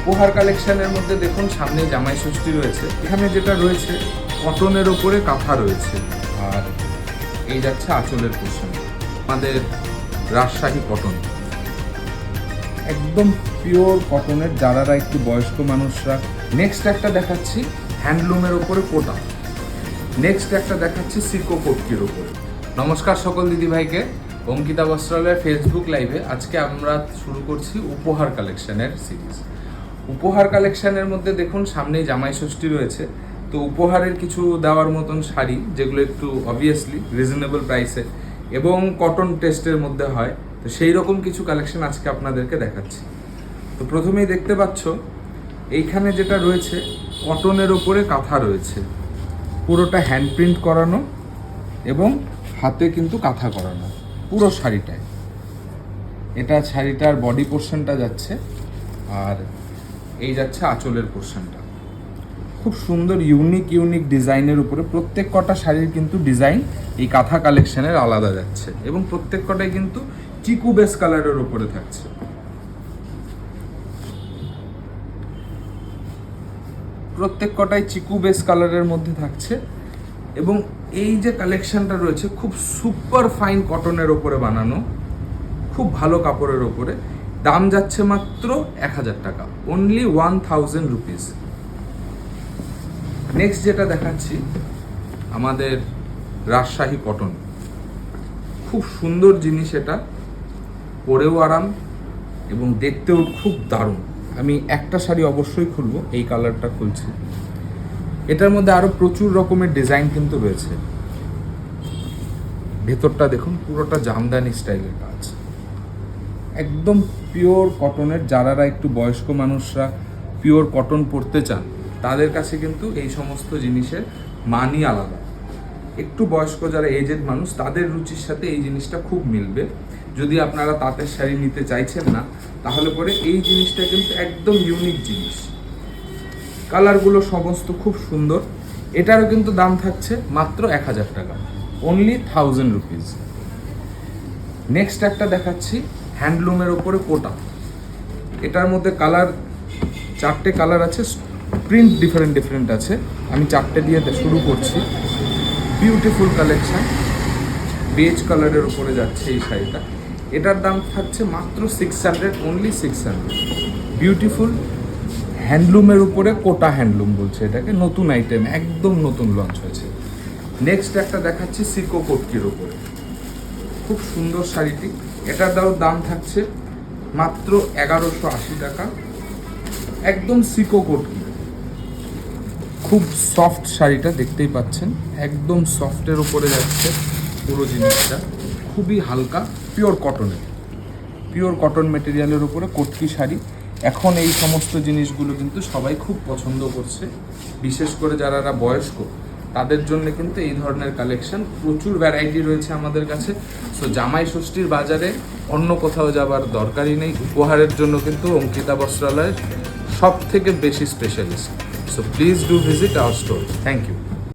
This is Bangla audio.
উপহার কালেকশনের মধ্যে দেখুন সামনে জামাই ষষ্ঠী রয়েছে। এখানে যেটা রয়েছে কটনের ওপরে কাঁথা রয়েছে, আর এই যাচ্ছে আঁচলের পোর্শন, আমাদের রাজশাহী কটন, একদম পিওর কটনের, যারা একটু বয়স্ক মানুষরা। নেক্সট একটা দেখাচ্ছি হ্যান্ডলুমের ওপরে কোটা, নেক্সট একটা দেখাচ্ছি সিকো কটকির ওপরে। নমস্কার সকল দিদিভাইকে, অঙ্কিতা বস্ত্রালয়ের ফেসবুক লাইভে আজকে আমরা শুরু করছি উপহার কালেকশনের সিরিজ। উপহার কালেকশনের মধ্যে দেখুন সামনেই জামাই ষষ্ঠী রয়েছে, তো উপহারের কিছু দেওয়ার মতন শাড়ি যেগুলো একটু অবভিয়াসলি রিজনেবল প্রাইসে এবং কটন টেস্টের মধ্যে হয়, তো সেই রকম কিছু কালেকশন আজকে আপনাদেরকে দেখাচ্ছি। তো প্রথমেই দেখতে পাচ্ছ এইখানে যেটা রয়েছে কটনের ওপরে কাঁথা রয়েছে, পুরোটা হ্যান্ড প্রিন্ট করানো এবং হাতে কিন্তু কাঁথা করানো পুরো শাড়িটায়। এটা শাড়িটার বডি পোর্শনটা যাচ্ছে, আর এই যাচ্ছে আঁচলের পোর্শনটা। খুব সুন্দর ইউনিক ডিজাইনের উপরে প্রত্যেক কটা শাড়ির কিন্তু ডিজাইন এই কাঁথা কালেকশনের আলাদা যাচ্ছে, এবং প্রত্যেক কটাই কিন্তু চিকু বেস কালারের উপরে থাকছে। প্রত্যেক কটাই চিকু বেস কালারের মধ্যে থাকছে, এবং এই যে কালেকশনটা রয়েছে খুব সুপার ফাইন কটনের ওপরে বানানো, খুব ভালো কাপড়ের ওপরে। দাম যাচ্ছে মাত্র 1000 টাকা, অনলি 1000 রুপিস। নেক্সট যেটা দেখাচ্ছি আমাদের রাজশাহী কটন, খুব সুন্দর জিনিস, এটা পরেও আরাম এবং দেখতেও খুব দারুণ। আমি একটা শাড়ি অবশ্যই খুলবো, এই কালারটা খুলছি। এটার মধ্যে আরো প্রচুর রকমের ডিজাইন কিন্তু রয়েছে। ভেতরটা দেখুন পুরোটা জামদানি স্টাইলের কাজ, একদম পিওর কটনের। যারা একটু বয়স্ক মানুষরা পিওর কটন পরতে চান তাদের কাছে কিন্তু এই সমস্ত জিনিসের মানই আলাদা। একটু বয়স্ক যারা এজেড মানুষ তাদের রুচির সাথে এই জিনিসটা খুব মিলবে। যদি আপনারা তাঁতের শাড়ি নিতে চাইছেন না, তাহলে পরে এই জিনিসটা কিন্তু একদম ইউনিক জিনিস। কালারগুলো সমস্ত খুব সুন্দর। এটারও কিন্তু দাম থাকছে মাত্র 1000 টাকা, অনলি 1000 রুপিস। নেক্সট একটা দেখাচ্ছি হ্যান্ডলুমের ওপরে কোটা। এটার মধ্যে কালার 4টে কালার আছে, প্রিন্ট ডিফারেন্ট আছে। আমি 4টে দিয়ে শুরু করছি। বিউটিফুল কালেকশন, বেজ কালারের উপরে যাচ্ছে এই শাড়িটা। এটার দাম থাকছে মাত্র 600, অনলি 600। বিউটিফুল হ্যান্ডলুমের উপরে কোটা হ্যান্ডলুম বলছে এটাকে, নতুন আইটেম, একদম নতুন লঞ্চ হয়েছে। নেক্সট একটা দেখাচ্ছি সিকো কটকির উপরে, খুব সুন্দর শাড়িটি। এটার দাম থাকছে মাত্র 1180 টাকা, একদম সিকো কটকি। খুব সফট শাড়িটা দেখতেই পাচ্ছেন, একদম সফটের উপরে যাচ্ছে পুরো জিনিসটা, খুবই হালকা, পিওর কটনের, পিওর কটন মেটেরিয়ালের উপরে কটকি শাড়ি। এখন এই সমস্ত জিনিসগুলো কিন্তু সবাই খুব পছন্দ করছে, বিশেষ করে যারা বয়স্ক তাদের জন্য কিন্তু এই ধরনের কালেকশন প্রচুর ভ্যারাইটি রয়েছে আমাদের কাছে। সো জামাই ষষ্ঠীর বাজারে অন্য কোথাও যাবার দরকারই নেই, উপহারের জন্য কিন্তু অঙ্কিতা বস্ত্রালয় সব থেকে বেশি specialist. So please do visit our store. Thank you.